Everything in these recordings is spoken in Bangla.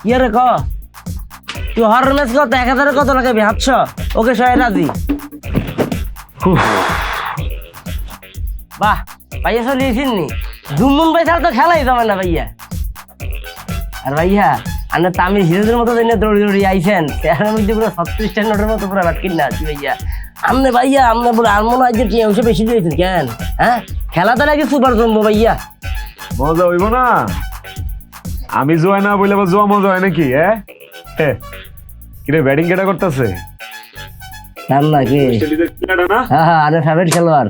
ইয়ে রে ক তুই হর ম্যাচ কত 1000 কত লাগাবি 700 ওকে সবাই রাজি বাহ ভাইয়া চলিয়েছেন নি জুমুন ভাই ছাড়া তো খেলাই যাবে না ভাইয়া আর ভাইয়া আমরা তামিল হিরোদের মতো দৌড়ি দৌড়ি আইছেন এর মধ্যে পুরো 36টা নোটের মতো পুরো বাটকিন না আছি ভাইয়া আমনে বলে আর মনে হয় যে কি অংশ বেশি দিয়েছেন কেন হ্যাঁ খেলা তো নাকি সুপার জম্বো ভাইয়া মজা হইব না আমি জয় না বলে আবার জোয়া মজা হয় নাকি হ্যাঁ কিরে ব্যাটিং কেটা করতেছে কেন না কি হ্যাঁ হ্যাঁ আমার ফেভারিট খেলোয়াড়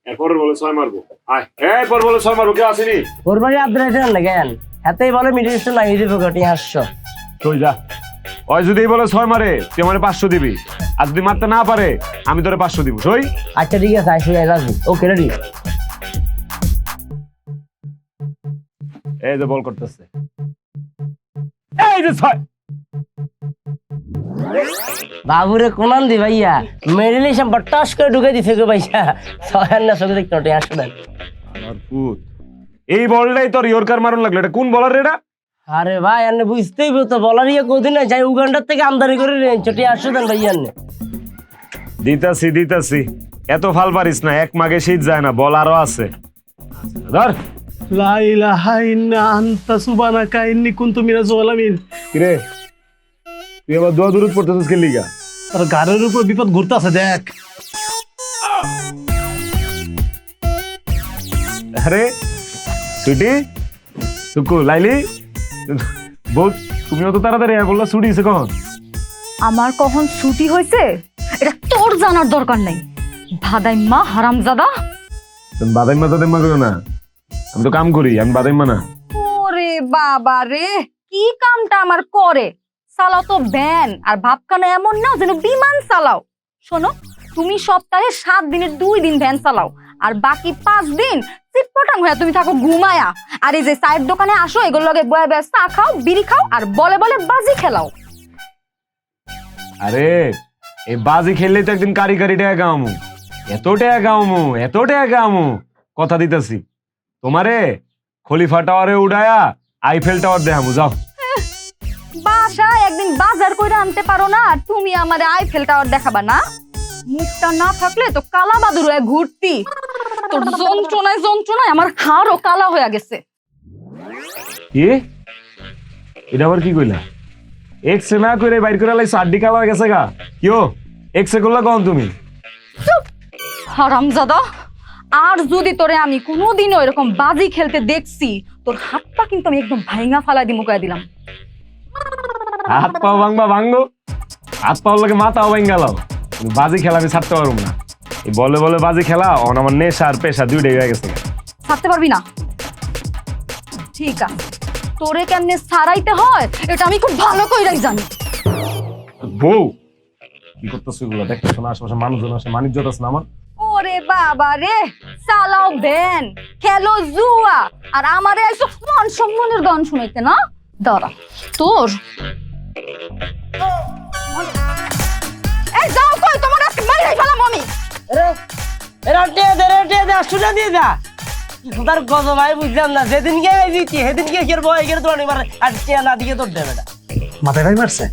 এরপরে বলে ছয় মারবো আয় এরপর বলে ছয় মারবো কেউ আসেনি ওর বাড়ি আব্দুল হাসান না কেন হাতেই বলে মিডিল স্টোন লাগিয়ে দিবে কোটি 800 তুই যা ওই যদি বলে ছয় মারে তুই আমারে 500 দিবি আর যদি মারতে না পারে আমি তোরে 500 দিব সই আচ্ছা ঠিক আছে আইসো রাজি ওকে রেডি এই যে বল করতেছে এই যে ছয় বাবুরে কোনান দি ভাইয়া মেডিল এসে বট্টাস করে ঢুকে দিছে গো ভাইয়া ছয় না সঙ্গে দেখতে কোটি 800 দেন আমার পুত এই বলটাই তোর ইয়র্কার মারুন লাগলো এটা কোন বলার এটা আরে ভাই আপনি বুঝতেই তো বলার ইয়ে কোদিন যাই উগান্ডার থেকে আমদানি করে নেন ছোটি 800 দেন ভাইয়া আপনি দিতাছি এত ফাল পারিস না এক মাগে শীত যায় না বল আরো আছে ধর লা ইলাহা ইল্লা আনতা সুবহানাকা ইন্নী কুনতু মিনাজ জালিমিন। কিরে তুই আবার দোয়া দুরুদ পড়তেছিস কি লিগা আর গাড়ির উপর বিপদ ঘুরতেছে দেখ। আরে সুইটি সুকু লাইলি বহুত তুমিও তো তাড়াতাড়ি বললা ছুটি হয়েছে কখন আমার কখন ছুটি হয়েছে এটা তোর জানার দরকার নাই ভাদাইম্মা হারামজাদা। তুমি বাদাইমা তাদাইমা করো না আমি তো কাম করি আমি বাদাইমা না। ওরে বাবা রে কি কামটা আমার করে চালাও তো ভ্যান আর ভাবখানা এমন না যেন বিমান চালাও। শোনো তুমি সপ্তাহে 7 দিনের 2 দিন ভ্যান চালাও আর বাকি 5 দিন চিটপটাং হয়ে তুমি থাকো ঘুমায়া। আর এই যে চায়ের দোকানে আসো এগুলো লগে বয়া বয়া চা খাও বিড়ি খাও আর বলে বলে বাজি খেলাও। আরে এই বাজি খেললে তো একদিন কারি কারি টাকা গামু এত টাকা গামু কথা দিতেছি তোমারে খলিফা টাওয়ারে উড়ায়া আইফেল টাওয়ার দেখামু যাও। বাসায় একদিন বাজার কইরা আনতে পারো না তুমি আমারে আইফেল টাওয়ার দেখাবা না? মুখটা না থাকলে তো কালা বাদুর হয়ে ঘুরতি। তোর যন্ত্রণায় আমার হাড়ও কালা হয়ে গেছে। কি এটা আবার কি কইলা এক্সে না করে বাইর করে লাইছ আড্ডি কালা হয়ে গেছে গা কিও এক্সে করলা কখন তুমি হারামজাদা আর যদি তোরে আমি কোনোদিনও এরকম বাজি খেলতে দেখছি তোর হাত পা কিন্তু আমি একদম ভাঙা ফালাই দিয়ে মুকায় দিলাম। হাত পাও ভাঙবা ভাঙবো হাত পাও লাগে মাথাও ভাঙালাও বাজি খেলা আমি ছাড়তে পারবো না এই বলে বলে বাজি খেলা অন আমার নেশা আর পেশা দুইটাই হয়ে গেছে। ছাড়তে পারবি না? ঠিক আছে তোরে কেমনে ছাড়াইতে হয় এটা আমি খুব ভালো কইরাই জানি। বউ কি করতেছ এগুলো দেখতেছ না আশেপাশে মানুষজন আসে মানিজ্যত আছে না আমার। ওরে বাবা রে চালাও ভ্যান খেলো জুয়া আর আমারে আইসো মান সম্মানের গান শুনাইতে না দাঁড়া তোর এই যাও কই তোমার আজকে মাইরাই ফেলাম আমি। রে শুনে দিয়ে যা তার কত ভাই বুঝলাম না যেদিনকে দিচ্ছি সেদিনকে কি বই গেলে তোর এবার আর টিয়া না দিয়ে তোর দেবে না মাথায় ভাই মারছে।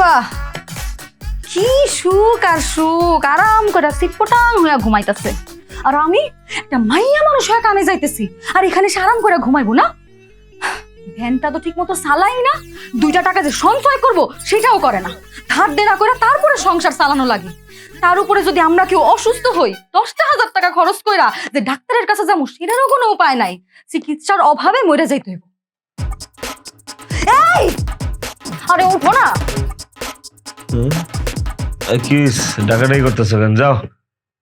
বাহ কি সুখ আর সুখ আরাম করে সিটপটাং হয়ে ঘুমাইতেছে আর আমি একটা মাইয়া মানুষ হয়ে কামে যাইতেছি আর এখানে সে আরাম করে ঘুমাইবো না? ভ্যানটা তো ঠিক মতো চালাই না, 2টা টাকা যে সঞ্চয় করব সেটাও করে না, ধার দেনা করে তারপরে সংসার চালানো লাগে। তার উপরে যদি আমরা কেউ অসুস্থ হই 10,000 টাকা খরচ কইরা যে ডাক্তারের কাছে যাবো সেটারও কোনো উপায় নাই, চিকিৎসার অভাবে মরে যাইতে হইব। এই আরে ওঠো না। কি ডাকাটাই করতেছো কেন? যাও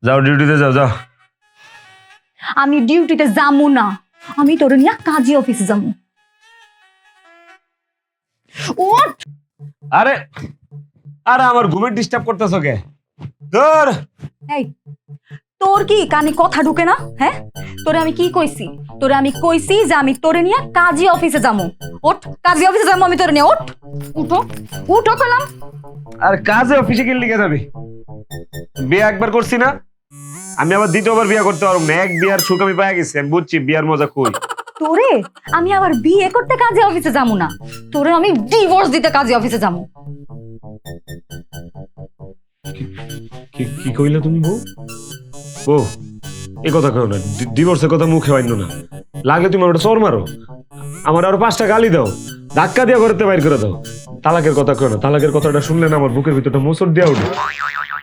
যাও, ডিউটিতে যাও যাও। আমি ডিউটিতে যাবো না, আমি তোর নিয়ে কাজী অফিসে যাবো। ওঠ। আরে আরে আমার ঘুমের ডিস্টার্ব করতেছো কে? ধর। এই তোর কি কানে কথা ঢুকে না? হ্যাঁ, তোরে আমি কি কইছি? তোরে আমি কইছি যে আমি তোরে নিয়ে কাজী অফিসে যাবো। ওঠ, কাজী অফিসে যাবো আমি তোরে নিয়ে। ওঠ, উঠো উঠো কইলাম। আর কাজে অফিসে কি লিখে যাবি? বিয়ে একবার করছি না, আমি আবার দ্বিতীয়বার বিয়ে করতে পারবো না। এক বিয়ার সুখ আমি পাই গেছি, আমি বুঝছি বিয়ার মজা কই। তোরে আমি আবার বিয়ে করতে কাজী অফিসে যাবো না, তোরে আমি ডিভোর্স দিতে কাজী অফিসে যাবো। কি কইলে তুমি বউ? ও এই কথা কও না, ডিভোর্সের কথা মুখে হইল না। লাগে তুমি আমার চর মারো, আমার আরো 5টা গালি দাও, ধাক্কা দিয়া করতে বাইর করে দাও। তালাকের কথা কও না, তালাকের কথাটা শুনলে না আমার বুকের ভিতরটা মোচড় দিয়া উঠে।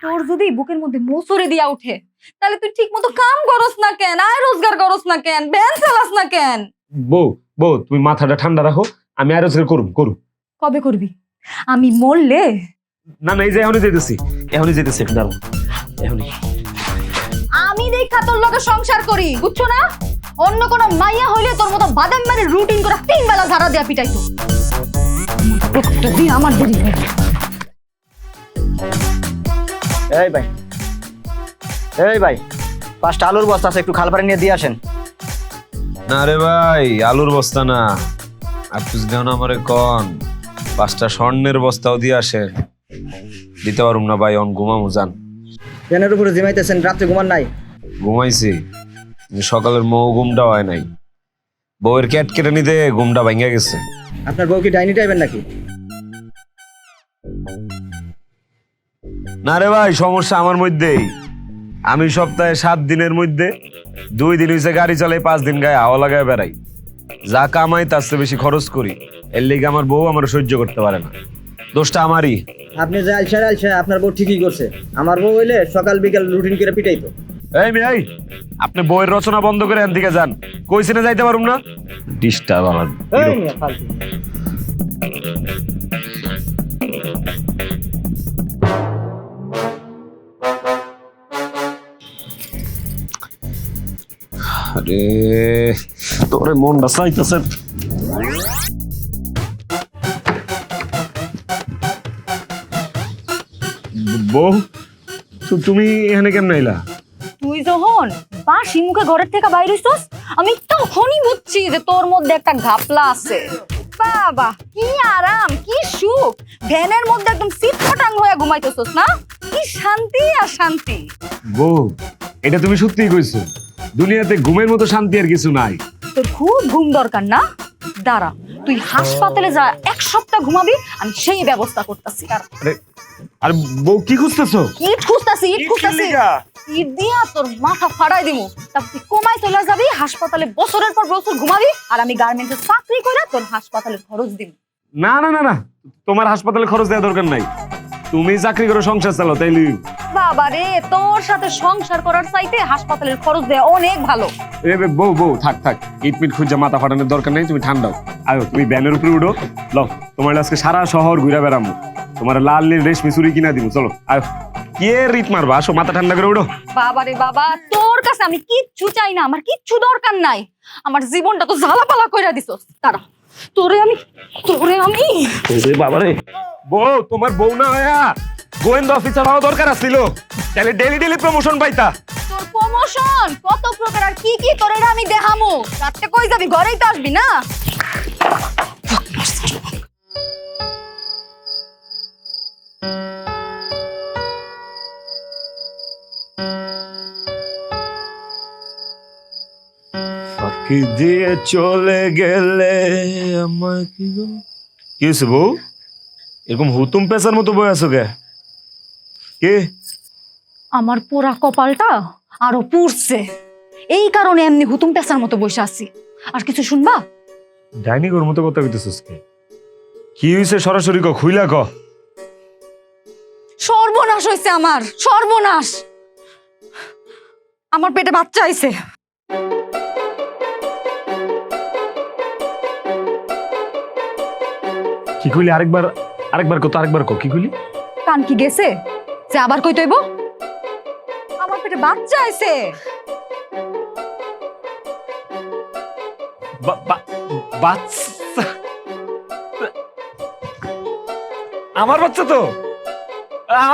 তোর যদি বুকের মধ্যে মোচড়ে দিয়া উঠে তাহলে তুই ঠিক মতো কাম করস না কেন, আয় রোজগার করস না কেন, ভ্যান চালাস না কেন? বউ বউ তুমি মাথাটা ঠান্ডা রাখো, আমি আর রোজগার করুম। কবে করবি? আমি মরলে? না না, এই যে এখনই যেতেছি, দাঁড়ো এখনই। আমি দেখা তোর লগে সংসার করি, বুঝছো না? অন্য কোন মাইয়া হইলে তোর মতো বাদাম মারি রুটিন করে 3 বেলা ঝাড়া দেয়া পিটাইতো। একটা দিন আমার দেরি হয়। এই ভাই 5টা আলুর বস্তা আছে, একটু খাল পাড়ে নিয়ে দিয়ে আসেন। না রে ভাই, আলুর বস্তা না, আপনি দেও না আমারে কন 5টা স্বর্ণের বস্তাও দিয়ে আসেন। দিতে পারুম না ভাই, অন ঘুমামু যান। ফ্যানের উপরে জিমাইতেছেন, রাত্রে ঘুমান নাই? ঘুমাইছি, সকালের ঘুমটা হয় নাই। বউয়ের ক্যাট কেটে নিতে ঘুমটা ভাঙা গেছে। আপনার বউ কি ডাইনি টাইপের নাকি? না রে ভাই, সমস্যা আমার মধ্যেই। আমি সপ্তাহে 7 দিনের মধ্যে 2 দিন হইছে গাড়ি চালাই, 5 দিন গায়ে হাওয়া লাগায় বেড়াই। যা কামাই তার চেয়ে বেশি খরচ করি, এর লেগে আমার বউ আমার সহ্য করতে পারে না। দোষটা আমারই। আপনি যে আলসা আপনার বউ ঠিকই করছে। আমার বউ হইলে সকাল বিকাল রুটিন করে পিটাইতো। এই মেয়ে, আপনি বইয়ের রচনা বন্ধ করে এখান থেকে যান। কইছি না যাইতে পারুম না? ডিস্টার্ব আমার। এই মিয়া ফালতু। আরে তোরে মনটা চাইতেছে। বউ তুমি এখানে কেমন আইলা? তুই যখন বাসি মুখে ঘরের থেকে বাইরে হইছস, আমি তখনই বুঝছি যে তোর মধ্যে একটা ঘাপলা আছে। বাবা কি আরাম, কি সুখ, ভ্যানের মধ্যে একদম সিটফটাং হয়ে ঘুমাইতেছস না? কি শান্তি আর শান্তি। বউ এটা তুমি সত্যিই কইছো, দুনিয়াতে ঘুমের মতো শান্তি আর কিছু নাই। তোর খুব ঘুম দরকার না? দাঁড়া, তুই হাসপাতালে যা 1 সপ্তাহ ঘুমাবি, আমি সেই ব্যবস্থা করতেছি। আরে বউ কি খুঁজতেছো? ইট খুঁজতাছি। ইট দিয়া তোর মাথা ফাড়াই দিমু, তারপর তুই কোমায় চলে যাবি, হাসপাতালে বছরের পর বছর ঘুমাবি, আর আমি গার্মেন্টসে চাকরি করে তোর হাসপাতালে খরচ দিব। না না না না, তোমার হাসপাতালে খরচ দেওয়া দরকার নাই। তুমি চাকরি করে সংসার চালাও, তাইলে। বাবা রে, তোর সাথে সংসার করার চাইতে হাসপাতালের খরচ দেয়া অনেক ভালো। বউ থাক, ইটমিট খুঁজে মাথা ফাটানোর দরকার নেই, তুমি ঠান্ডাও। আয়ো তুমি ব্যানের উপরে উঠো, ল তোমার আজকে সারা শহর ঘুরে বেড়ামো, তোমার লাল নীল রেশমি চুরি কিনা দিব। চলো আয়ো, কে রিট মারবা, আসো মাথা ঠান্ডা করে উঠো। বাবা রে বাবা, তোর কাছে আমি কিচ্ছু চাই না, আমার কিচ্ছু দরকার নাই। আমার জীবনটা তো ঝালাপালা কইরা দিছস। তারা তোরে আমি বাবা রে, বউ তোমার বউ না হয়া গোয়েন্দা অফিসার হওয়া দরকার ছিল, তাহলে ডেলি প্রমোশন পাইতা। তোর প্রমোশন কত প্রকার আর কি কি তোরে আমি দেখামু। রাতে কই যাবি, ঘরেই তো আসবি না। ফাঁকি দিয়ে চলে গেলে আমার কি হয়েছে বউ? এরকম হুতুম পেশার মতো বই আছো কে? আমার পোড়া কপালটা আরো পুড়ছে, এই কারণে এমনি হুতুম পেঁচার মতো বসে আছি। আর কিছু শুনবা? ডাইনি ঘর মতো কথা কইতেছিস কি হইছে সরাসরি ক খুইলা ক। সর্বনাশ হয়েছে আমার, সর্বনাশ। আমার পেটে বাচ্চা আইছে। কি কইলি আরেকবার কত কি কইলি? কান কি গেছে যে আবার কই তৈব? আমার পেটে বাচ্চা আইছে। বাচ্চা? আমার বাচ্চা তো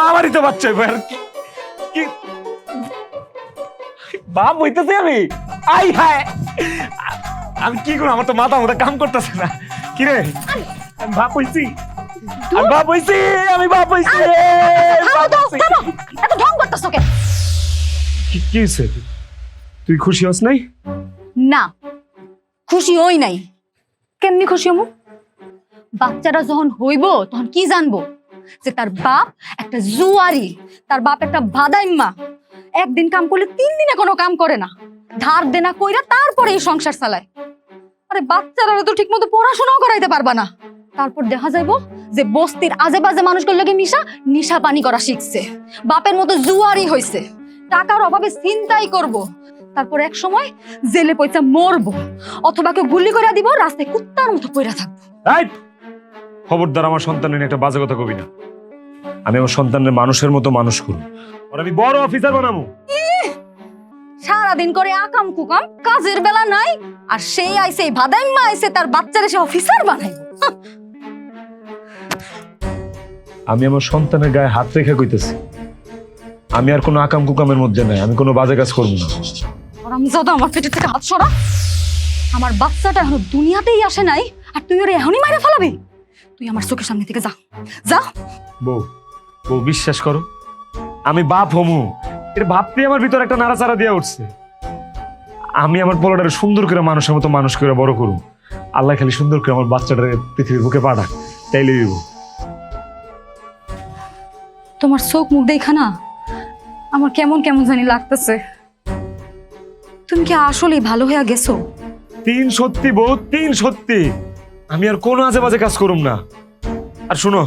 আমারই তো বাচ্চা এবার কি বাপ হইতেছে আমি? আই হায় আমি কি করব? আমার তো মাথা কাম করতেছে না। কিরে আমি বাপ হইছি? আমি বাপ হইছি। এত ঢং করতেছ কেন? কি হইছে? তুই খুশি হস নাই? না, খুশি হই নাই। কেমনি খুশি হমু? বাচ্চাটা যখন হইব তখন কি জানবো যে তার বাপ একটা জুয়ারি, তার বাপ একটা ভাদাইম্মা। একদিন কাম করলে 3 দিনে কোনো কাম করে না, ধার দেনা কইরা তারপরে এই সংসার চালায়। আরে বাচ্চারা তো ঠিক মতো পড়াশোনাও করাইতে পারবা না। তারপর দেখা যাইবো যে বস্তির আজে বাজে মানুষগুলোর লগে নিশা পানি করা শিখছে, বাপের মতো জুয়ারি হইছে, টাকার অভাবে চিন্তাই করব। তারপর এক সময় জেলে পয়সা মরবো, অথবা কেউ গুলি করে দিব, রাস্তায় কুত্তার মতো পইরা থাকবো। খবরদার আমার সন্তানের একটা বাজে কথা কবি না। আমি আমার সন্তানের মানুষের মতো মানুষ করব, আর আমি বড় অফিসার বানাবো। সারাদিন করে আকাম কুকাম, কাজের বেলা নাই। আর সেই আইছে ভাদাইম্মা আইছে তার বাচ্চারে সে অফিসার বানাইবো। আমি আমার সন্তানের গায়ে হাত রেখে কইতেছি, আমি আর কোনো আকাম কুকামের মধ্যে নাই, আমি কোনো বাজে কাজ করবো না। হারামজাদা, আমার পেটের থেকে হাত সরা। আমার বাচ্চাটা এখনো দুনিয়াতেই আসে নাই, আর তুই ওরে এখনই মাইরা ফেলাবি? তুই আমার চোখের সামনে থেকে যা যা। বউ বিশ্বাস করো, আমি বাপ হমু এর ভাবতে আমার ভিতর একটা নাড়াচাড়া দিয়া উঠছে। আমি আমার পোলাটারে সুন্দর করে মানুষের মতো মানুষ করে বড় করুম। আল্লাহ খালি সুন্দর করে আমার বাচ্চাটারে পৃথিবীর বুকে পাঠাক, তাইলে দিব। তোমার চোখ মুখ দেখা না আমার কেমন কেমন জানি লাগতেছে। তুমি কি আসলেই ভালো হয়ে গেছো? 3 সত্যি বউ, 3 সত্যি। আমি আর কোনো আজে বাজে কাজ করুম না। আর শুনো,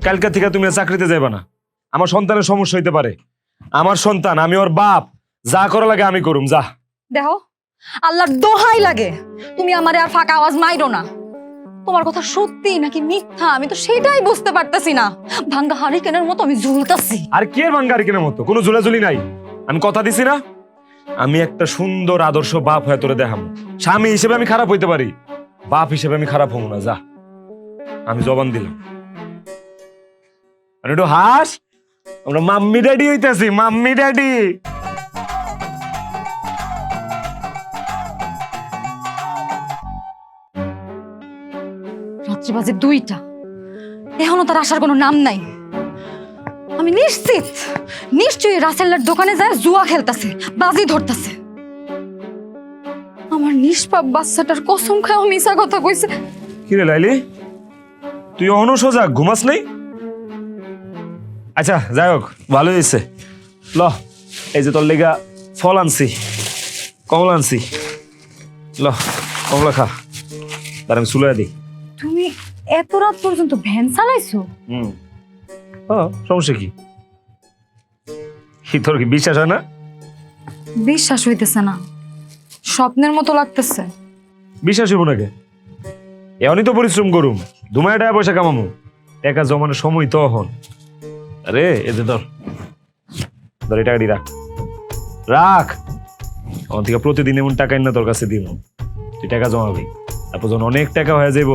কালকা থেকে তুমি আর চাকরিতে যাইবা না। আমার সন্তানের সমস্যা হইতে পারে, আমার সন্তান, আমি ওর বাপ, যা করা লাগে আমি করুম। যা। দেখো, আল্লাহর দোহাই লাগে তুমি আমারে আর ফাঁকা আওয়াজ মাইরো না। তোমার কথা সত্যি নাকি মিথ্যা আমি তো সেটাই বুঝতে পারতেছি না। ভাঙ্গা হারিকেনের মতো আমি ঝুলতাছি। আর কি এর ভাঙ্গারি কেনার মতো? কোনো ঝুলাঝুলি নাই। আমি কথা দিছি না, আমি একটা সুন্দর আদর্শ বাপ হয়ে তোরে দেখাবো। স্বামী হিসেবে আমি খারাপ হইতে পারি, বাপ হিসেবে আমি খারাপ হবো না। যা, আমি জবান দিলাম। আর একটু হাস, আমরা মাম্মি ড্যাডি হইতেছি, মাম্মি ড্যাডি। রাত্রি বাজে 2টা, এখনো তার আসার কোনো নাম নাই। আমি নিশ্চয়ই রাসেলের দোকানে যায় জুয়া খেলতেছে, বাজি ধরতেছে। আমার নিষ্পাপ বাচ্চাটার কসম খাওয়া মিশা কথা কইছে। কিরে লাইলি, তুই অনসজাগ, ঘুমাস নেই? আচ্ছা যাই হোক, ভালো হয়েছে। ল, এই যে তোর লেগা ফল আনছি, কমলা আনছি। ল, কমলা খা, তার আমি চুলাই দিই। তুমি এত রাত পর্যন্ত ভ্যান চালাইছো? সমস্যা কি? তোর কি বিশ্বাস হয় না? বিশ্বাস হইতেছে না, স্বপ্নের মতো লাগতেছে। বিশ্বাস হইব নাকি? এমনই তো পরিশ্রম করুম, দুমায় টাকা পয়সা কামামু, টাকা জমানোর সময় তো এখন। আরে এতে ধর, এই টাকাটি রাখ, রাখ। আমার থেকে প্রতিদিন এমন টাকা না তোর কাছে দিব, তুই টাকা জমাবি। তারপর যখন অনেক টাকা হয়ে যাইব,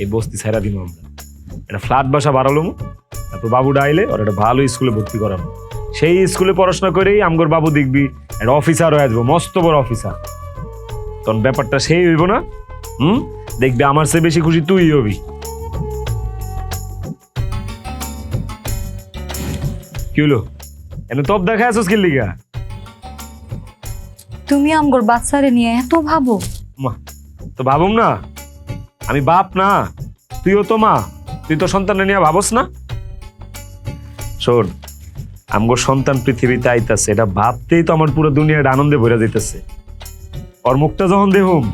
এই বস্তি ছাইরা দিব আমরা, একটা ফ্ল্যাট বাসা বাড়ালো। তারপর বাবুটা আইলে ওর একটা ভালো স্কুলে ভর্তি করাবো। সেই স্কুলে পড়াশোনা করেই আমগর বাবু দেখবি একটা অফিসার হয়ে আসবো, মস্ত বড় অফিসার। তখন ব্যাপারটা সেই হইব না? দেখবি আমার চেয়ে বেশি খুশি তুই হবি। কি হলো, এনে তপ দেখা আছিস কি লিগা? তুমি আমগর বাচ্চারে নিয়ে এত ভাবো? মা তো ভাবুম না, আমি বাপ না, তুইও তো মা, তুই তো সন্তান নিয়ে ভাবস না? শোন, আমগো সন্তান পৃথিবীতে আইতাছে, এটা ভাবতেই তো আমার পুরো দুনিয়াটা আনন্দে ভরে যাইতেছে। ওর মুখটা যখন দেখুম,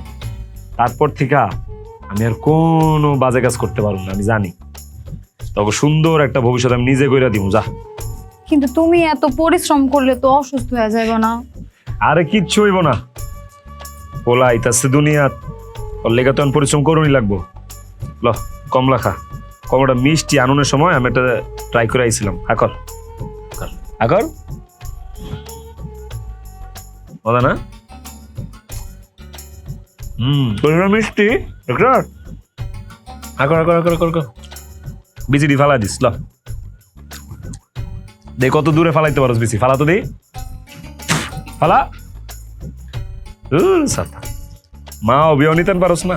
তারপর থেকে আমি আর কোনো বাজে কাজ করতে পারবো না, আমি জানি। তবে সুন্দর একটা ভবিষ্যৎ আমি নিজে কইরা দিব, যা। কিন্তু তুমি এত পরিশ্রম করলে তো অসুস্থ হয়ে যাবে না? আরে কিচ্ছু হইব না, পোলা আইতাছে দুনিয়া, ওর লেগে তো আমি পরিশ্রম করুনই লাগবো। ল কমলা খা, কমলাটা মিষ্টি আননের সময় আমি একটা ট্রাই করে আইছিলাম। আকর আকর বলা না, কমলা মিষ্টি একটা আকর আকর আকর আকর আকর। বিচিডি ফালাই দিস, ল দে কত দূরে ফালাইতে পারস বিচি, ফালা তো দি, ফালা। সাতা মা অভিও নিতেন পারস না?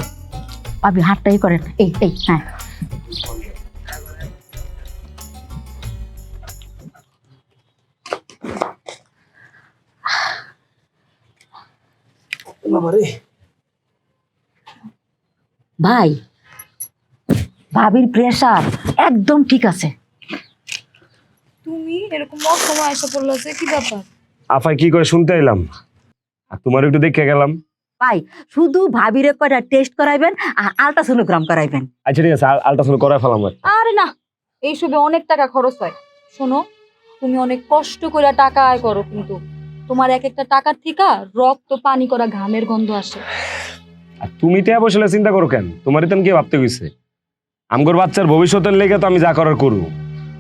আপনি হাতটাই করেন, এই এই হ্যাঁ। ভাই, ভাবির প্রেসার একদম ঠিক আছে। তুমি এরকম অসময় এসে পড়লো যে, কি ব্যাপার? আফাই কি করে শুনতে এলাম, আর তোমার একটু দেখে গেলাম। ভাই শুধু ভাবিরে কয়টা টেস্ট করাইবেন আর আলট্রাসোনোগ্রাম করাইবেন। আচ্ছা ঠিক আছে, আলট্রাসাউন্ড করাই ফেলাম। আরে না, এইসবে অনেক টাকা খরচ হয়। শোনো, তুমি অনেক কষ্ট করে টাকা আয় করো, কিন্তু তোমার এক একটা টাকার থেকে রক্ত পানি করা ঘামের গন্ধ আসে। আর তুমি টিয়া বসলে চিন্তা করো কেন? তোমারই তেন কি ভাবতে গেছে? আমগোর বাচ্চার ভবিষ্যতের লেগে তো আমি যা করার করবো।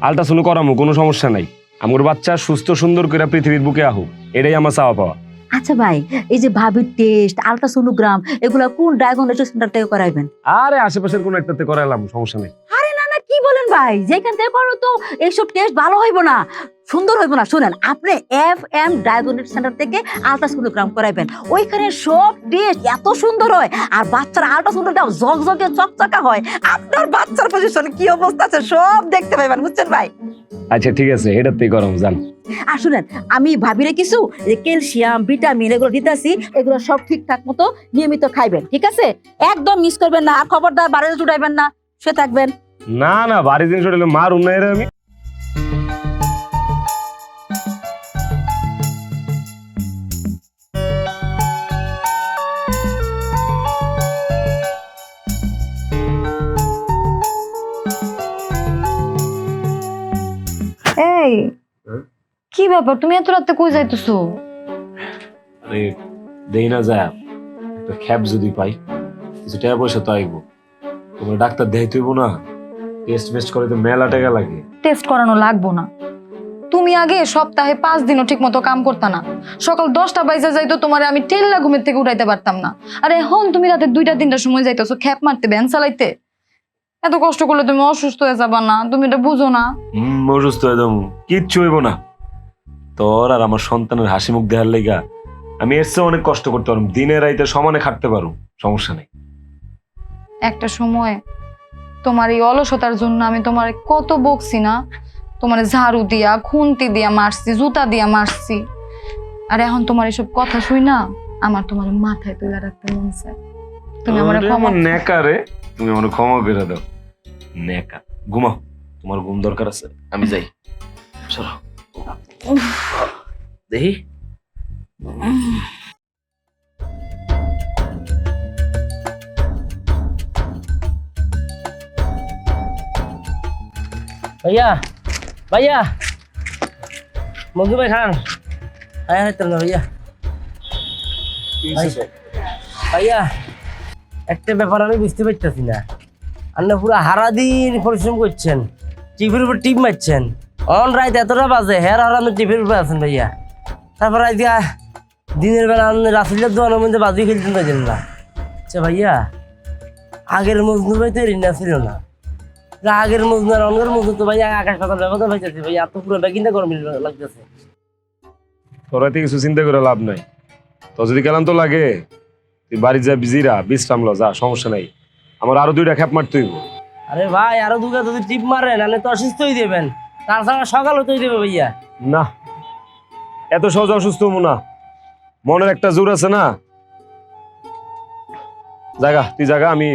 আলট্রাসাউন্ড করামো, কোনো সমস্যা নাই। আমগোর বাচ্চা সুস্থ সুন্দর করে পৃথিবীর বুকে আহুক, এটাই আমার চাওয়া পাওয়া। আচ্ছা ভাই, এই যে ভাবির টেস্ট আলট্রাসোনোগ্রাম এগুলা কোন ডায়াগনস্টিক সেন্টার থেকে করাইবেন? আরে আশেপাশের কোনো একটাতে করাইলাম, সমস্যা নেই। আরে না না, কি বলেন ভাই, যেখান থেকে করো তো এইসব টেস্ট ভালো হইব না, সুন্দর হইব না। শুনেন, আপনি FM ডায়াগনস্টিক সেন্টার থেকে আলট্রাসোনোগ্রাম করাইবেন। ওইখানে সব টেস্ট এত সুন্দর হয়, আর বাচ্চার আলট্রাসোনোগ্রাম ঝকঝকে চকচকা হয়। আপনার বাচ্চার পজিশন কি অবস্থা আছে সব দেখতে পাইবেন, বুঝছেন ভাই? আচ্ছা ঠিক আছে, এটাতেই করাম, জান। আর শুনেন, আমি ভাবিরে কিছু ক্যালসিয়াম ভিটামিন এগুলো দিতেছি, এগুলো সব ঠিকঠাক মতো নিয়মিত খাইবেন, ঠিক আছে? একদম মিস করবেন না, আর খবরদার বাড়িতে চুটাইবেন না, সে থাকবেন। না না, বাড়ি জিনিস হলে মার উন্নয়ন আমি। এই কি ব্যাপার, তুমি এত রাতে কই যাইতেছো? আরে দেই না যায়, একটা খ্যাপ যদি পাই, কিছু টাকা পয়সা তো আইবো। তোমার ডাক্তার দেখাইতে হইব না, টেস্ট মেস্ট করে তো মেলা টাকা লাগে। টেস্ট করানো লাগবো না। তুমি আগে সপ্তাহে 5 দিনও ঠিক মতো কাম করতা না। সকাল 10টা বাজে যাইতো, তোমারে আমি টেল্লা ঘুমের থেকে উঠাইতে পারতাম না। আর এখন তুমি রাতে 2টা 3টার সময় যাইতেছো খ্যাপ মারতে, ভ্যান চালাইতে। এত কষ্ট করলে তুমি অসুস্থ হয়ে যাবা না? তুমি এটা বুঝো না? অসুস্থ হয়ে যাবো, কিচ্ছু হইব না। তোর আর আমার সন্তানের হাসি মুখ দেখার লেগা আমি এর চেয়ে অনেক কষ্ট করতে পারবো, দিনে রাইতে সমানে খাটতে পারো, সমস্যা নেই। একটা সময় তোমার এই অলসতার জন্য আমি তোমার কত বকছি না, তোমার ঝাড়ু দিয়া খুন্তি দিয়া মারছি, জুতা দিয়া মারছি। আর এখন তোমার এসব কথা শুই না, আমার তোমার মাথায় তুলে রাখতে মন চায়। তুমি আমার ক্ষমা, নেকা রে, তুমি আমার ক্ষমা করে দাও। নেকা, ঘুমাও, তোমার ঘুম দরকার আছে, আমি যাই। চলো দেখি। ভাইয়া ভাইয়া, মধু ভাই খান। হ্যাঁ না ভাইয়া। ভাইয়া একটা ব্যাপার আমি বুঝতে পারতেছি না, আপনি পুরো সারাদিন পরিশ্রম করছেন, টিপের উপর টিপ মারছেন, অন রাত এতটা বাজে হের আর আপনি টিপের উপরে আছেন ভাইয়া। তারপর আজকে দিনের বেলা আপনি রাসুলের দোকানের মধ্যে বাজি খেলতেন পারছেন না। আচ্ছা ভাইয়া, আগের মজনু ভাই তো ঋণা ছিল না, আগের মজনু আর অনগের মজনু তো ভাইয়া আকাশ পাতাল ব্যবধান হয়েছে ভাইয়া। এত পুরো ব্যাগিনটা গরম লাগতেছে। তোরা তো কিছু চিন্তা করে লাভ নাই, তো যদি গেলাম তো লাগে, তুই বাড়ি যা, বিজিরা বিশ্রাম ল, যা, সমস্যা নাই। আমার আরো 2টা খ্যাপ মারতে হইব। আরে ভাই, আরো দুটো যদি টিপ মারেন তাহলে তো অসুস্থই দেবেন, তাছাড়া সকাল হতেই দেবে ভাইয়া। না, এত সহজ অসুস্থ হবো না, মনের একটা জোর আছে না। জায়গা তুই জায়গা, আমি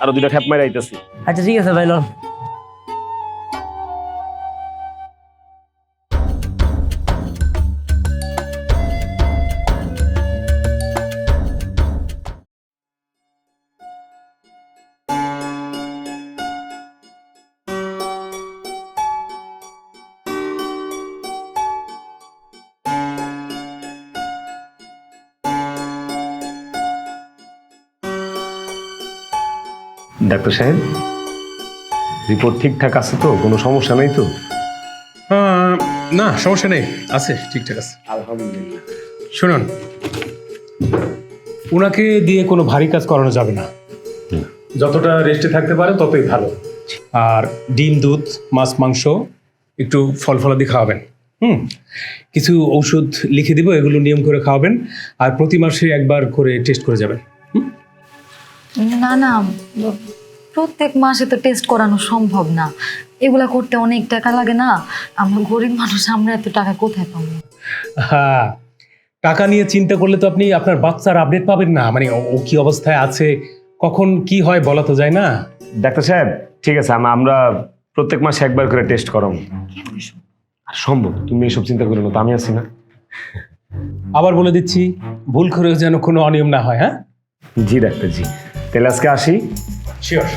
আরো 2টা খ্যাপ মারি আইতেছি। আচ্ছা ঠিক আছে ভাই, লন। ডাক্তার সাহেব, রিপোর্ট ঠিকঠাক আছে তো? কোনো সমস্যা নেই তো? না, সমস্যা নেই, আছে, ঠিকঠাক আছে। আলহামদুলিল্লাহ। শুনুন, ওনাকে দিয়ে কোনো ভারী কাজ করানো যাবে না। যতটা রেস্টে থাকতে পারে ততই ভালো। আর ডিম, দুধ, মাছ, মাংস, একটু ফল ফলাদি খাওয়াবেন। কিছু ঔষধ লিখে দিব, এগুলো নিয়ম করে খাওয়াবেন। আর প্রতি মাসে একবার করে টেস্ট করে যাবেন। না না, প্রত্যেক মাসে তো টেস্ট করানো সম্ভব না, এগুলা করতে অনেক টাকা লাগে না। আমরা গরিব মানুষ, আমরা এত টাকা কোথায় পাবো? হ্যাঁ, টাকা নিয়ে চিন্তা করলে তো আপনি আপনার বাচ্চার আপডেট পাবেন না। মানে ও কি অবস্থায় আছে, কখন কি হয় বলা তো যায় না। ডাক্তার সাহেব, ঠিক আছে, আমরা প্রত্যেক মাসে একবার করে টেস্ট করাবো। আর সম্ভব, তুমি এসব চিন্তা করো না, তো আমি আছি না। আবার বলে দিচ্ছি, ভুল করেও যেন কোনো অনিয়ম না হয়। হ্যাঁ জি ডাক্তার জি, তাহলে আজকে আসি। শিওর।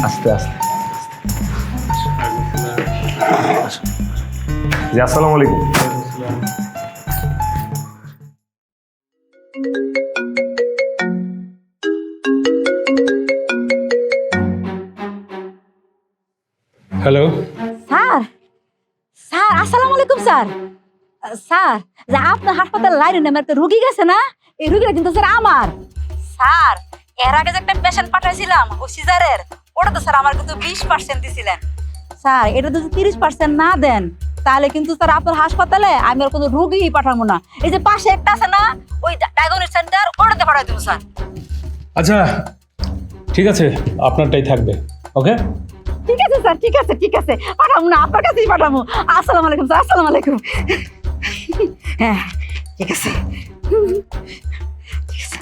আস্তে আস্তে। জি, আসসালামু আলাইকুম। হ্যালো। স্যার, স্যার আসসালামু আলাইকুম স্যার। স্যার, যে আপনার হাসপাতাল লাইনে নামে একটা রুগী গেছে না, এই রুগীটা কিন্তু স্যার আমার। স্যার, এর আগে যে একটা পেশেন্ট পাঠাইছিলাম ও সিজারের, ওটা তো স্যার আমার কিন্তু 20% দিছিলেন। স্যার, এটা যদি 30% না দেন তাহলে কিন্তু স্যার আপনার হাসপাতালে আমি আর কোনো রুগী পাঠাবো না। এই যে পাশে একটা আছে না, ওই ডায়াগনস্টিক সেন্টার, ওটাতে পাঠাই দেবো স্যার। আচ্ছা ঠিক আছে, আপনারটাই থাকবে। ওকে, ঠিক আছে স্যার, ঠিক আছে, ঠিক আছে, পাঠাবো না, আপনার কাছেই পাঠাবো। আসসালামু আলাইকুম স্যার, আসসালামু আলাইকুম। হ্যাঁ, ঠিক আছে, ঠিক আছে।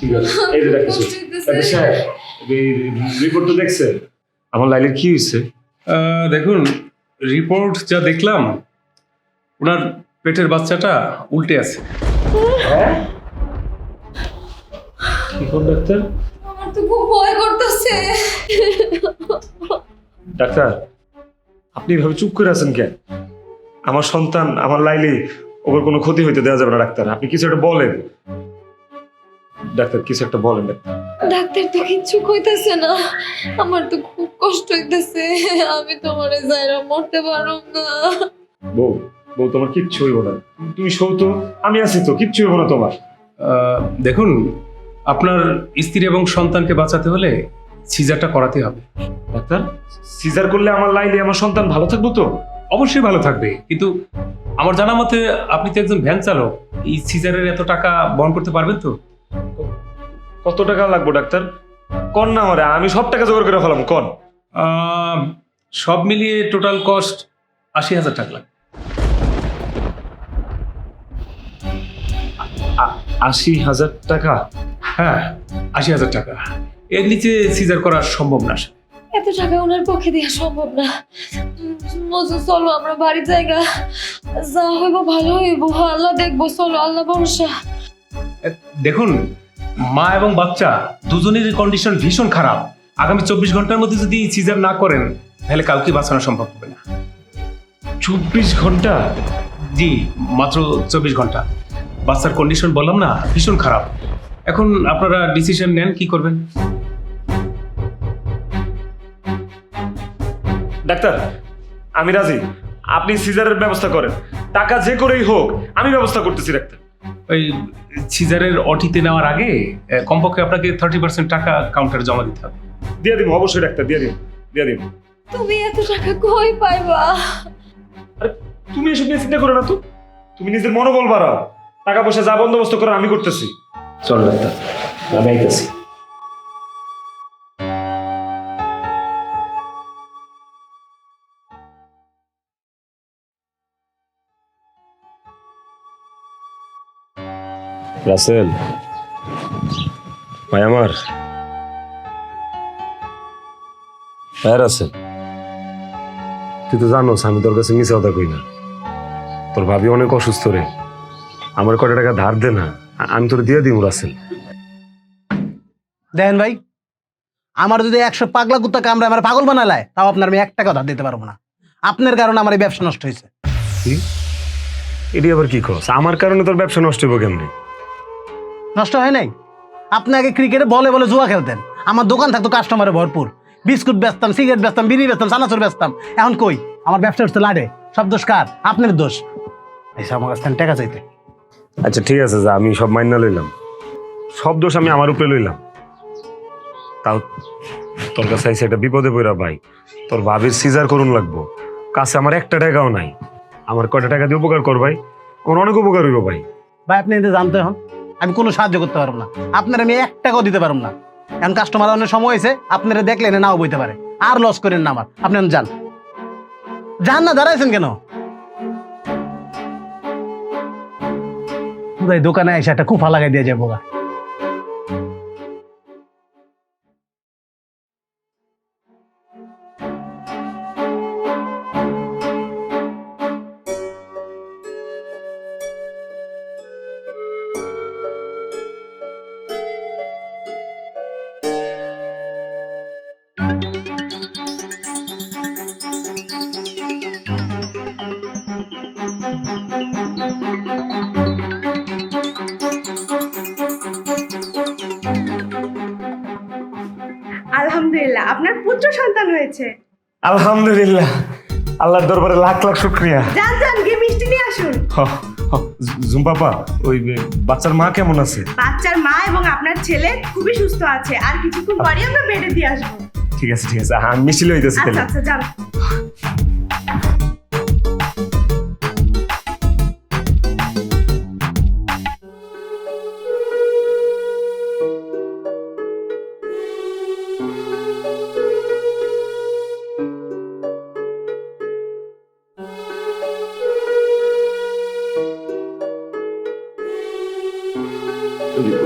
ঠিক আছে। এই যে ডাক্তার সাহেব, রিপোর্ট তো দেখছেন, আমার লাইলের কি হয়েছে? দেখুন, রিপোর্ট যা দেখলাম, ওনার পেটের বাচ্চাটা উল্টে আছে। কি কোন ডাক্তার? আমার তো খুব ভয় করতেছে। ডাক্তার, আপনি এভাবে চুপ করে আছেন কেন? আমার সন্তান, আমার লাইলি, ওর কোনো ক্ষতি হইতে দেওয়া যাবে না। ডাক্তার, আপনি কিছু একটা বলেন। ডাক্তার, কিছু একটা বলেন। ডাক্তার তো কিচ্ছু কইতেছে না, আমার তো খুব কষ্ট হইতেছে, আমি তোমার যাইরা মরতে পারব না। বউ, বউ, তোমার কিচ্ছু হইব না, তুমি শো তো, আমি আছি তো, কিচ্ছু হইব না তোমার। দেখুন, আপনার স্ত্রী এবং সন্তানকে বাঁচাতে হলে সিজারটা করাতে হবে। ডাক্তার, সিজার করলে আমার লাইলি, আমার সন্তান ভালো থাকবো তো? অবশ্যই ভালো থাকবে, কিন্তু আমার জানা মতে আপনি তো একজন ভ্যান চালক, এই সিজারের এত টাকা বহন করতে পারবেন তো? কত টাকা লাগবে ডাক্তার? কন না আমারে, আমি সব টাকা জোগাড় করে ফেলাম, কন। সব মিলিয়ে টোটাল কস্ট 80,000 টাকা লাগবে। 80,000 টাকা? হ্যাঁ, 80,000 টাকা। এর নিচে সিজার করা সম্ভব না। এত টাকা ওনার পক্ষে দেওয়া সম্ভব না। মজু, চলো আমরা বাড়ি জায়গা, যা হইব ভালো হইব, আল্লাহ দেখবো, চলো, আল্লাহ ভরসা। দেখুন, মা এবং বাচ্চা দুজনের কন্ডিশন ভীষণ খারাপ। আগামী 24 ঘন্টার মধ্যে যদি সিজার না করেন তাহলে কাউকে বাঁচানো সম্ভব হবে না। 24 ঘন্টা? জি, মাত্র 24 ঘন্টা। বাচ্চার কন্ডিশন বললাম না, ভীষণ খারাপ। এখন আপনারা ডিসিশন নেন কি করবেন। ডাক্তার, আমি রাজি, আপনি সিজারের ব্যবস্থা করেন। টাকা যে করেই হোক আমি ব্যবস্থা করতেছি ডাক্তার। ওই সিজারের অটিতে নেওয়ার আগে কমপক্ষে আপনাকে 30% টাকা কাউন্টারে জমা দিতে হবে। দিয়ে দিব, অবশ্যই ডাক্তার, দিয়ে দিব। তুমি এত টাকা কই পাইবা? আরে তুমি এসব নিয়ে চিন্তা করো না তো, তুমি নিজের মনোবল বাড়াও। টাকা পয়সা যা বন্দোবস্ত করে আমি করতেছি। চল ডাক্তার, আমি আইতেছি। রাসেল ভাই আমার, ভাই রাসেল, তুই তো জানোস আমি তোর কাছে মিছে কথা কই না। তোর ভাবি অনেক অসুস্থ রে, আমার কত টাকা ধার দে না, আমি তোর দিয়ে দিব রাসেল। দেখেন ভাই, আমার যদি 100 পাগলা কুত্তা কামড়ে আমার পাগল বানালায়, তাও আপনার আমি 1 টাকা ধার দিতে পারবো না। আপনার কারণে আমার এই ব্যবসা নষ্ট হয়েছে। এটি আবার কি কস? আমার কারণে তোর ব্যবসা নষ্ট হইব কেমনে? নষ্ট হয় নাই? আপনি আগে ক্রিকেটে বলে বলে জুয়া খেলতেন, আমার দোকান থাকতো কাস্টমারে ভরপুর, বিস্কুট বেচতাম, সিগারেট বেচতাম, বিড়ি বেচতাম, চানাচুর বেচতাম। এখন কই? আমার ব্যবসা হচ্ছে লাডে। সব দোষ কার? আপনার দোষ। এসে আমার কাছ থেকে টাকা চাইতে। আচ্ছা ঠিক আছে, যা, আমি সব মাইনা লইলাম, সব দোষ আমি আমার উপরে লইলাম। তাও তোর কাছে আইসে একটা বিপদে পড়া ভাই, তোর ভাবির সিজার করুন লাগবো, কাছে আমার 1 টাকাও নাই। আমার কয়টা টাকা দিয়ে উপকার কর ভাই, আমার অনেক উপকার হইব ভাই। ভাই আপনি এতে জানতে হন, আমি কোনো সাহায্য করতে পারবো না। আপনার আমি 1 টাকাও দিতে পারবো না। এখন কাস্টমার অনেক সময় হয়েছে, আপনারা দেখলে এনে নাও বইতে পারে। আর লস করেন না আমার। আপনি এখন যান। যান না, দাঁড়াইছেন কেন? ভাই দোকানে এসে একটা কুফা লাগাই দিয়ে যাবো গা। আলহামদুলিল্লাহ, আপনার পুত্র সন্তান হয়েছে। আলহামদুলিল্লাহ, আল্লাহর দরবারে লাখ লাখ শুকরিয়া। যান যান, গিয়ে মিষ্টি নিয়ে আসুন। ঝুম্পাপা, ওই বাচ্চার মা কেমন আছে? বাচ্চার মা এবং আপনার ছেলে খুবই সুস্থ আছে। আর কিছুক্ষণ পরে আমরা বেডে দিয়ে আসবো। ঠিক আছে ঠিক আছে, আমি মিষ্টি লইতেছি আচ্ছা তাহলে। আচ্ছা, যান।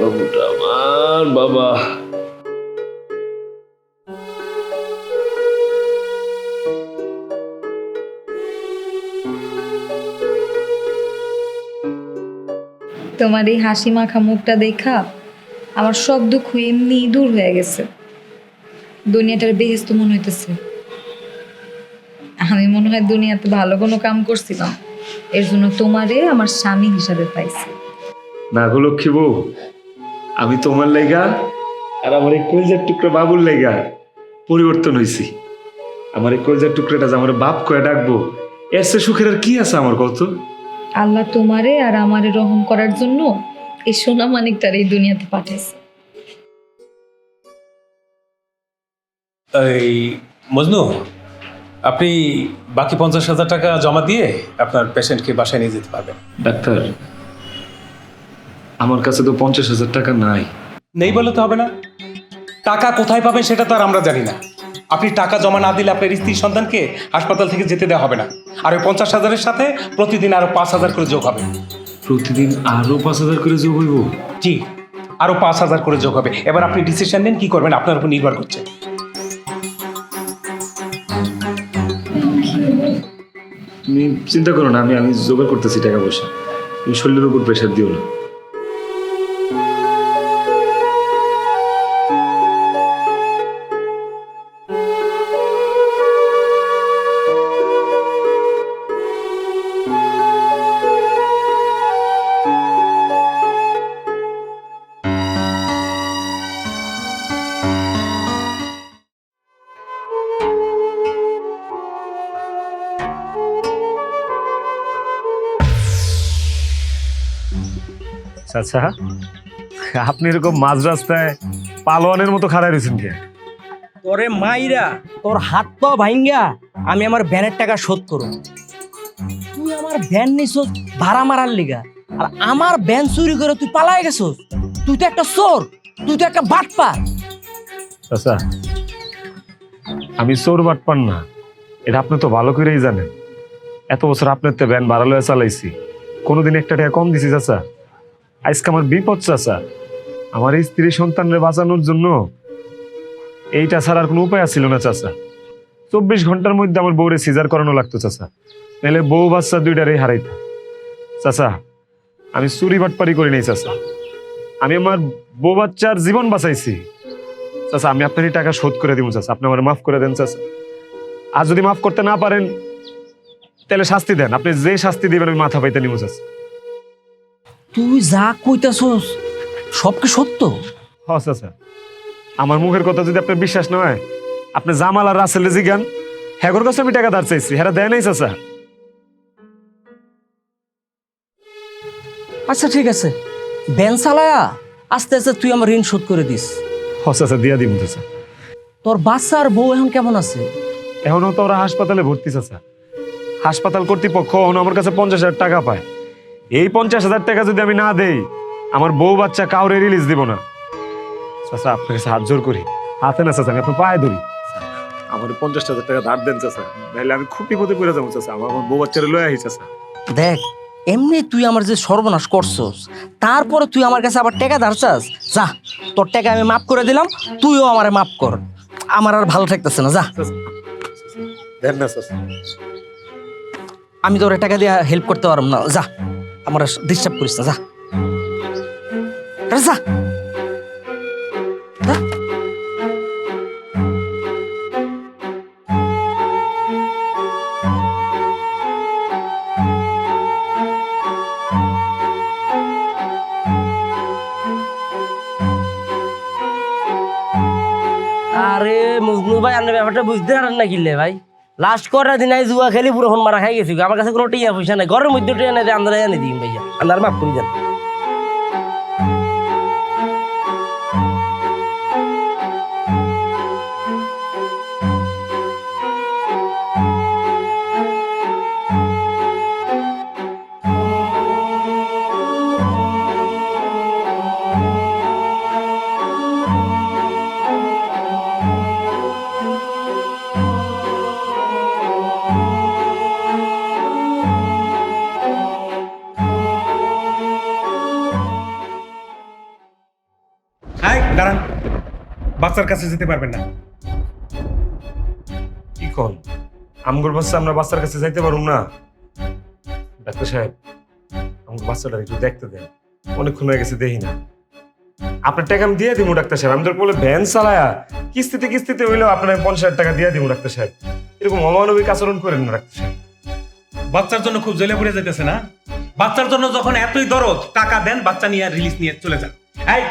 বাবুটা আমার বাবা। তোমার এই হাসি মাখা মুখটা দেখা আমার সব দুঃখ এমনি দূর হয়ে গেছে। দুনিয়াটার বেহেস্ত মনে হইতেছে। আমি মনে হয় দুনিয়াতে ভালো কোনো কাম করছিলাম, এর জন্য তোমারে আমার স্বামী হিসাবে পাইছি। না গো লক্ষ্মী বউ, আমি তোমার লাইগা আর আমার এই কলজার টুকরা বাবুর লাইগা পরিবর্তন হয়েছি। আমার এই কলজার টুকরাটা যে আমার বাপ কয়ে ডাকবো, এর চেয়ে সুখের আর কি আছে আমার কত? আল্লাহ তোমারে আর আমারে রহম করার জন্য এই সোনা মানিকটার এই দুনিয়াতে পাঠাইছে। এই মজনু, আপনি বাকি 50,000 টাকা জমা দিয়ে আপনার পেশেন্টকে বাসায় নিয়ে যেতে পারবেন। ডাক্তার, আমার কাছে তো 50,000 টাকা নাই। নেই বলে তো হবে না। টাকা কোথায় পাবেন সেটা তো আর আমরা জানি না। আপনি টাকা জমা না দিলে আপনার স্ত্রী সন্তানকে হাসপাতাল থেকে যেতে দেওয়া হবে না। আর ওই 50,000-এর সাথে প্রতিদিন আরো 5,000 করে যোগ হবে। প্রতিদিন আরো 5,000 করে যোগ হইব? জি, আরো 5,000 করে যোগ হবে। এবার আপনি ডিসিশন নেন কি করবেন, আপনার উপর নির্ভর করছে। তুমি চিন্তা করো না, আমি জোগাড় করতেছি টাকা পয়সা। তুমি শরীরের উপর প্রেশার দিও না। আচ্ছা, আপনি এরকম মাঝ রাস্তায় পালোয়ানের মতো খাড়াই রয়েছেন কে? তোরে মাইরা তোর হাত পা ভাঙ্গা আমি আমার ভ্যানের টাকা শোধ করব। তুই আমার ভ্যান নিছস ভাড়া মারার লিগা, আর আমার ভ্যান চুরি করে তুই পালাই গেছস। তুই তো একটা চোর, তুই তো একটা বাটপার। আচ্ছা, আমি চোর বাটপার না, এটা আপনি তো ভালো করেই জানেন। এত বছর আপনার তো ভ্যান ভাড়া লয়ে চালাইছি, কোনোদিন একটা টাকা কম দিছি চাচা? আজকে আমার বিপদ চাচা, আমার স্ত্রী সন্তানরে বাঁচানোর জন্য এইটা ছাড়ার কোনো উপায় ছিল না চাচা। 24 ঘন্টার মধ্যে আমার বউরে সিজার করানো লাগতো চাচা, নাহলে বউ বাচ্চা দুইটারই হারাইতো। চাচা, আমি চুরি বাটপারি করি নাই চাচা, আমি আমার বউ বাচ্চার জীবন বাঁচাইছি। চাচা, আমি আপনার এই টাকা শোধ করে দিব চাচা, আপনি আমার মাফ করে দেন চাচা। আর যদি মাফ করতে না পারেন তাহলে শাস্তি দেন, আপনি যে শাস্তি দিবেন আমি মাথা পাইতে নিব চাচা। তুই যা কইতাছস সব কি সত্য? হ্যাঁ চাচা, আমার মুখের কথা যদি আপনার বিশ্বাস না হয়, আপনি জামাল আর রাসেলে জিগান, হ্যাগর কাছে আমি টাকা ধার চাইছি, হ্যাঁ দেয় নাই চাচা। আচ্ছা ঠিক আছে, ভ্যান চালায়া আস্তে আস্তে তুই আমার ঋণ শোধ করে দিস। হ্যাঁ চাচা, দিয়া দিব চাচা। তোর বাচ্চা আর বউ এখন কেমন আছে? এখনো তো ওরা হাসপাতালে ভর্তি চাচা। হাসপাতাল কর্তৃপক্ষ এখন আমার কাছে 50,000 টাকা পায়। এই 50,000 টাকা যদি আমি না দেই, আমার বউ বাচ্চা কাউরে রিলিজ দিব না চাচা। আপনার কাছে হাত জোর করি, হাতে না চাচা, আমি আপনার পায়ে ধরি, আমার 50,000 টাকা ধার দেন চাচা, নাহলে আমি খুব বিপদে পড়ে যাবো চাচা। আমার বউ বাচ্চারে লয়ে আহি চাচা। দেখ, এমনি তুই আমার যে সর্বনাশ করছস, তারপরে তুই আমার কাছে আবার টাকা ধার চাস? যা, তোর টাকা আমি মাফ করে দিলাম, তুইও আমারে মাফ কর। আমার আর ভালো থাকতেছে না, যা। দেন না চাচা। আমি তোর টাকা দিয়ে হেল্প করতে পারব না, যা। আমার ডিস্টার্ব করিস না, যা। আরে যা। যা। আরে মজনু ভাই, আপনি ব্যাপারটা বুঝতে পারেন না কিলে ভাই? লাস্ট করার দিন আই জুয়া খেলি পুরো ফোন মারা খাই গেছি। আমার কাছে কোনো টিয়া পয়সা নাই, ঘরের মধ্যে টিয়া নাই, আন্দারে এনে দিন ভাইয়া, আন্দার মাফ করে দেন। দাঁড়ান, বাচ্চার কাছে যেতে পারবেন না। কি কন? আমগুর বাচ্চা আমরা বাচ্চার কাছে যাইতে পারুম না? ডাক্তার সাহেব, আমার বাচ্চাটা একটু দেখতে দেন, অনেকক্ষণ হয়ে গেছে দেখি না। আপনার টাকা আমি দিয়ে দিব ডাক্তার সাহেব, আমি তো বলে ভ্যান চালায়া কিস্তিতে হইলেও আপনার 50,000 টাকা দিয়ে দিব ডাক্তার সাহেব। এরকম অমানবিক আচরণ করেন না ডাক্তার সাহেব। বাচ্চার জন্য খুব জ্বলে পড়ে যেতেছে না? বাচ্চার জন্য যখন এতই দরদ, টাকা দেন, বাচ্চা নিয়ে রিলিজ নিয়ে চলে যান। এই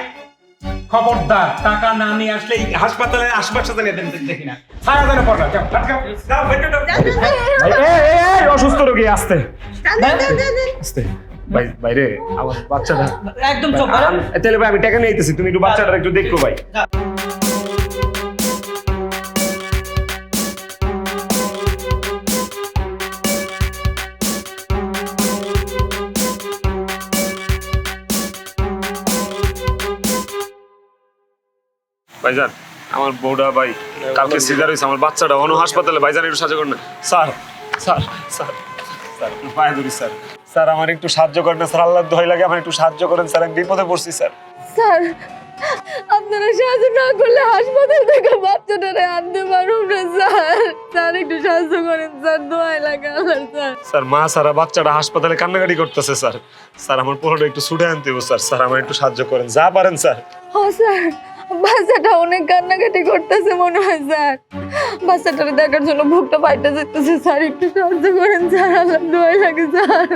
খবরদার, টাকা না নিয়ে আসলে হাসপাতালের আশপাশে দেখি না। সারা দিনে পড়া যাও, যাও, বেটে দাও। এই অসুস্থ রোগী, আস্তে আস্তে। ভাই বাইরে আমার বাচ্চাটা একদম চুপ। তাহলে ভাই আমি টাকা নিয়ে আইতেছি, তুমি একটু বাচ্চাটা একটু দেখো ভাই। ভাইজান, আমার বউটা ভাই কালকে সিজার হয়েছে, আমার বাচ্চাটা অন্য হাসপাতালে, ভাইজান একটু সাহায্য করেন না। স্যার স্যার স্যার স্যার একটু পায়ে ধরি স্যার। স্যার আমার একটু সাহায্য করেন না স্যার, আল্লাহর দোহাই লাগে, আমার একটু সাহায্য করেন স্যার, আমি বিপদে পড়ছি স্যার। স্যার, আপনারা সাহায্য না করলে হাসপাতাল থেকে বাচ্চাটারে আনতে পারুন না স্যার। স্যার একটু সাহায্য করেন স্যার, দোয়াই লাগে আল্লাহর স্যার। স্যার মা সারা বাচ্চাটা হাসপাতালে কান্নাকাটি করতেছে স্যার। স্যার আমার পোলাটা একটু ছুটে আনতে হবে স্যার, স্যার আমার একটু সাহায্য করেন, যা পারেন স্যার। ও স্যার, বাচ্চাটা অনেক কান্নাকাটি করতেছে মনে হয় স্যার। বাচ্চাটারে দেখার জন্য বুকটা ফাইটা যেতেছে স্যার, একটু সাহায্য করেন স্যার, আল্লাহর দোয়াই লাগে স্যার।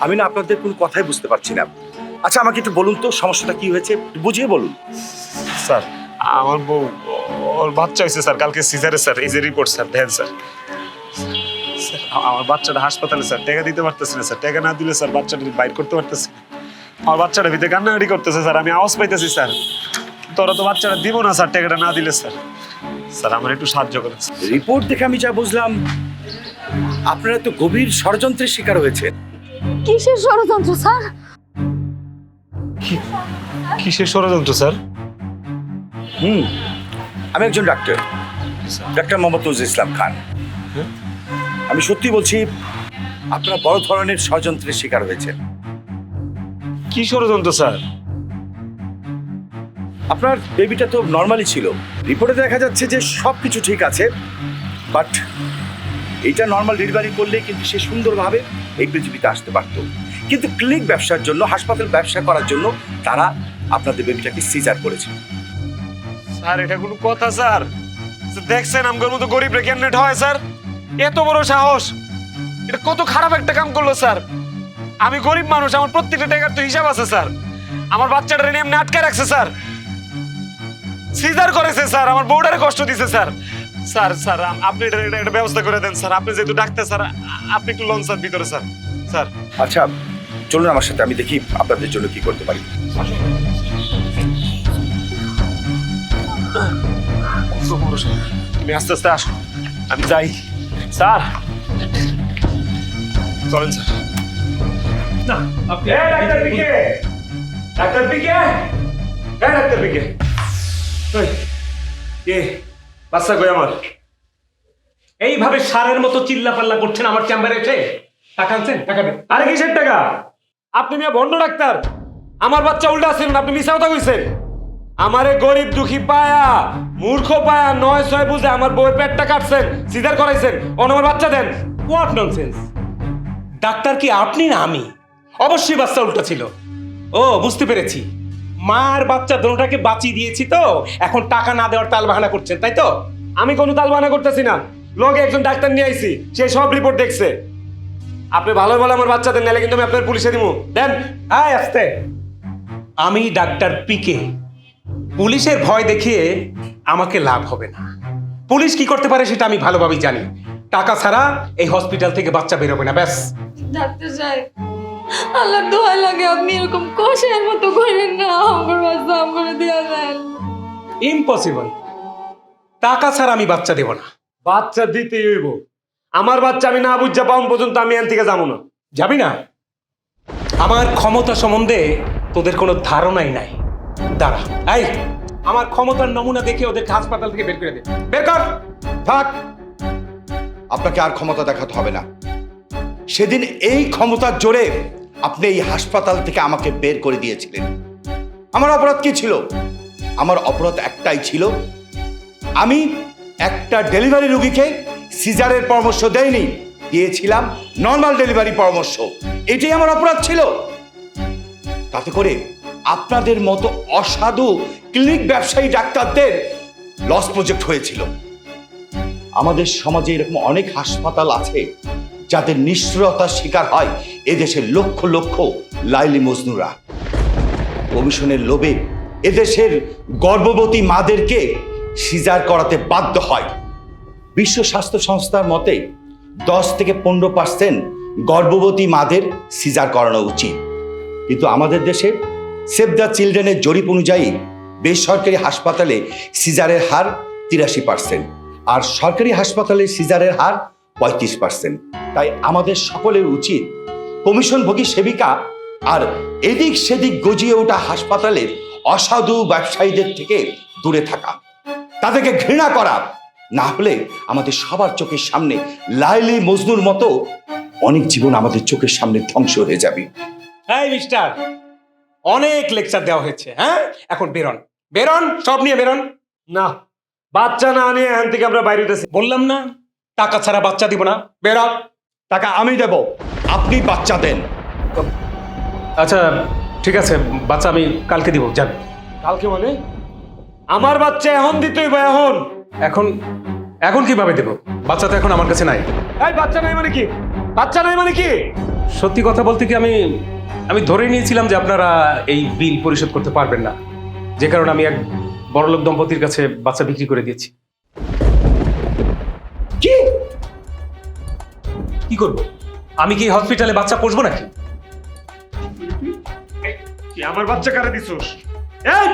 আমি না আপনাদের কোনো কথাই বুঝতে পারছি না। আচ্ছা আমাকে একটু বলুন তো, সমস্যাটা কি হয়েছে বুঝিয়ে বলুন। স্যার আমার বউ, ওর বাচ্চা হয়েছে স্যার কালকে সিজারে স্যার, এই যে রিপোর্ট স্যার, দেন স্যার। স্যার আমার বাচ্চাটা হাসপাতালে স্যার, টাকা দিতে পারতেছি না স্যার, টাকা না দিলে স্যার বাচ্চাটা বাইর করতে পারতেছি না। আমার বাচ্চাটা ভিতরে কান্নাকাটি করতেছে স্যার, আমি আওয়াজ পাইতেছি স্যার। তোরা তো বাচ্চাটা দিব না স্যার, টাকাটা না দিলে স্যার। স্যার আমার একটু সাহায্য করেন। রিপোর্ট দেখে আমি যা বুঝলাম আপনারা তো গভীর ষড়যন্ত্রের শিকার হয়েছে। কিসের ষড়যন্ত্র স্যার? কিসের ষড়যন্ত্র স্যার? আমি একজন ডাক্তার, ডাক্তার মোহাম্মদ নজরুল ইসলাম খান। আমি সত্যি বলছি, আপনারা বড় ধরনের ষড়যন্ত্রের শিকার হয়েছেন। কি ষড়যন্ত্র স্যার? আপনার বেবিটা তো নর্মালি ছিল, রিপোর্টে দেখা যাচ্ছে যে সবকিছু ঠিক আছে, বাট এটা নর্মাল ডেলিভারি করলে কিন্তু সে সুন্দরভাবে এই পৃথিবীতে আসতে পারতো। কিন্তু ক্লিনিক ব্যবসার জন্য, হাসপাতাল ব্যবসা করার জন্য তারা আপনাদের বেবিটাকে সিজার করেছে। স্যার এটা কোনো কথা স্যার? দেখছেন আমগোর মতো গরিব রে কেমনে হয় স্যার? এত বড় সাহস! এটা কত খারাপ একটা কাম করলো স্যার। আমি গরিব মানুষ, আমার প্রত্যেকটা টাকার তো হিসাব আছে স্যার। আমার বাচ্চাটা এমনি আটকে রাখছে স্যার, সিজার করেছে স্যার, আমার বউটারে কষ্ট দিছে স্যার। স্যার স্যার আপনি এটা ব্যবস্থা করে দেন স্যার। আপনি যেহেতু ডাক্তার স্যার, আপনি একটু লন স্যার ভিতরে স্যার। স্যার আচ্ছা চলুন আমার সাথে, আমি দেখি আপনাদের জন্য কি করতে পারি। তুমি আস্তে আস্তে আসো, আমি যাই। স্যার চলেন স্যার। না আপনি ডাক্তার পিকে, ডাক্তার পিকে, ডাক্তার পিকে, কে বাচ্চা কই আমার? এইভাবে সারের মতো চিল্লা পাল্লা করছেন আমার চেম্বারে এসে। টাকা আনছেন? টাকা দেন। আরে কিসের টাকা? আপনি মিয়া ভণ্ড ডাক্তার, আমার বাচ্চা উল্টা আছেন, আপনি মিছা কথা কইছেন। আমারে গরিব দুঃখী পায়া, মূর্খ পায়া, 9-6 বুঝে আমার বউয়ের পেটটা কাটছেন, সিজার করাইছেন, আমার বাচ্চা দেন। What nonsense! ডাক্তার কি আপনি না আমি? অবশ্যই বাচ্চা উল্টা ছিল। ও বুঝতে পেরেছি, মা আর বাচ্চা দুটোটাকে বাঁচিয়ে দিয়েছি, তো এখন টাকা না দেওয়ার তালবাহানা করছেন, তাই তো? আমি কোনো তালবাহানা করতেছি না, লোকে একজন ডাক্তার নিয়ে আইছি, সে সব রিপোর্ট দেখছে। আপনি ভালো ভালো আমার বাচ্চা দেন, নাহলে কিন্তু আমি আপনার পুলিশে দিব। দেন। আয় আসতে। আমি ডাক্তার পিকে, পুলিশের ভয় দেখিয়ে আমাকে লাভ হবে না। পুলিশ কি করতে পারে সেটা আমি ভালোভাবেই জানি। টাকা ছাড়া এই হসপিটাল থেকে বাচ্চা বেরোবে না, ব্যাস। ডাক্তার সাহেব, আল্লাহ দোয়া লাগে আপনি এরকম কষের মতো করেন না, আমার বাচ্চা আমার দেওয়া দেন। ইম্পসিবল, টাকা ছাড়া আমি বাচ্চা দেব না। বাচ্চা দিতেই হইব। আমার বাচ্চা আমি না বুঝা পাউন পর্যন্ত আমি এখান থেকে যাবো না। যাবি না? আমার ক্ষমতা সম্বন্ধে তোদের কোনো ধারণাই নাই। দাঁড়া, এই আমার ক্ষমতার নমুনা দেখে ওদেরকে হাসপাতাল থেকে বের করে দে। বের কর। থাক, আপনাকে আর ক্ষমতা দেখাতে হবে না। সেদিন এই ক্ষমতার জোরে আপনি এই হাসপাতাল থেকে আমাকে বের করে দিয়েছিলেন। আমার অপরাধ কি ছিল? আমার অপরাধ একটাই ছিল, আমি একটা ডেলিভারি রোগীকে সিজারের পরামর্শ দেইনি, দিয়েছিলাম নর্মাল ডেলিভারি পরামর্শ। এটাই আমার অপরাধ ছিল। তাতে করে আপনাদের মতো অসাধু ক্লিনিক ব্যবসায়ী ডাক্তারদের লস প্রজেক্ট হয়েছিল। আমাদের সমাজে এরকম অনেক হাসপাতাল আছে যাদের নিষ্ঠুরতার শিকার হয় এদেশের লক্ষ লক্ষ লাইলি মজনুরা। কমিশনের লোভে এদেশের গর্ভবতী মাদেরকে সিজার করাতে বাধ্য হয়। বিশ্ব স্বাস্থ্য সংস্থার মতে 10-15% গর্ভবতী মাদের সিজার করানো উচিত, কিন্তু আমাদের দেশে সেভ দ্য চিলড্রেনের জরিপ অনুযায়ী বেসরকারি হাসপাতালে সিজারের হার 83%, আর সরকারি হাসপাতালে সিজারের হার 35%। তাই আমাদের সকলের উচিত কমিশনভোগী সেবিকা আর এদিক সেদিক গজিয়ে ওঠা হাসপাতালের অসাধু ব্যবসায়ীদের থেকে দূরে থাকা, তাদেরকে ঘৃণা করা। না হলে আমাদের সবার চোখের সামনে লাইলি মজনুর মতো অনেক জীবন আমাদের চোখের সামনে ধ্বংস হয়ে যাবে। এই মিস্টার, অনেক লেকচার দেওয়া হয়েছে, হ্যাঁ? এখন বেরোন, বেরোন, সব নিয়ে বেরোন। না, বাচ্চা না নিয়ে এখান থেকে আমরা বাইরে হইতেছি। বললাম না টাকা ছাড়া বাচ্চা দিব না, বেরো। টাকা আমি দেব, আপনি বাচ্চা দেন। আচ্ছা ঠিক আছে, বাচ্চা আমি কালকে দিব, যান। কালকে মানে? আমার বাচ্চা এখন দিতেই বা এখন? এখন এখন কিভাবে দেব? বাচ্চা তো এখন আমার কাছে নাই। এই বাচ্চা নাই মানে কি? বাচ্চা নাই মানে কি? সত্যি কথা বলতে কি, আমি ধরে নিয়েছিলাম যে আপনারা এই বিল পরিশোধ করতে পারবেন না, যে কারণে আমি এক বড়লোক দম্পতির কাছে বাচ্চা বিক্রি করে দিয়েছি। কি কি করব? আমি কি হসপিটালে বাচ্চা পুষবো নাকি? তুই আমার বাচ্চা কারে দিছস? এই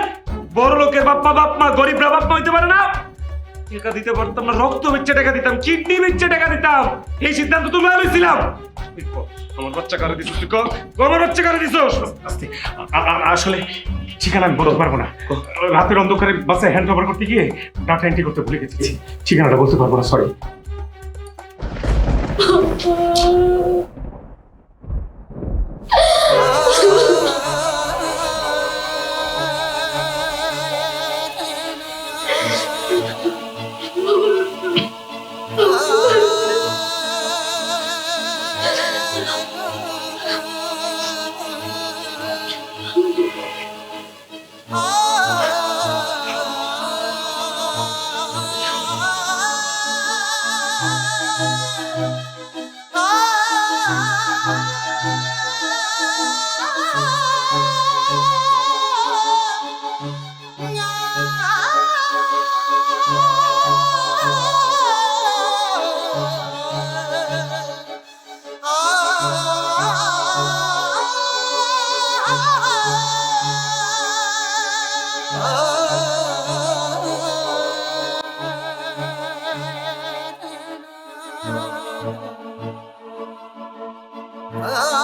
বড় লোকের বাপ মা গরিবরা বাপ মা হইতে পারে না? টাকা দিতে পারতাম না, রক্ত বেচে টাকা দিতাম, কিডনি বেচে টাকা দিতাম। এই সিদ্ধান্ত তুমি লইছিলাম। আমার বাচ্চা কারে দিছস? তুই কর আমার বাচ্চা কারে দিছস? আস্তে আসলে ঠিকানা আমি বলতে পারবো না। রাতের অন্ধকারে বাসায় হ্যান্ড ওভার করতে গিয়ে ডাটা এন্ট্রি করতে ভুলে গেছি। ঠিকানাটা বলতে পারবো না, সরি। Ah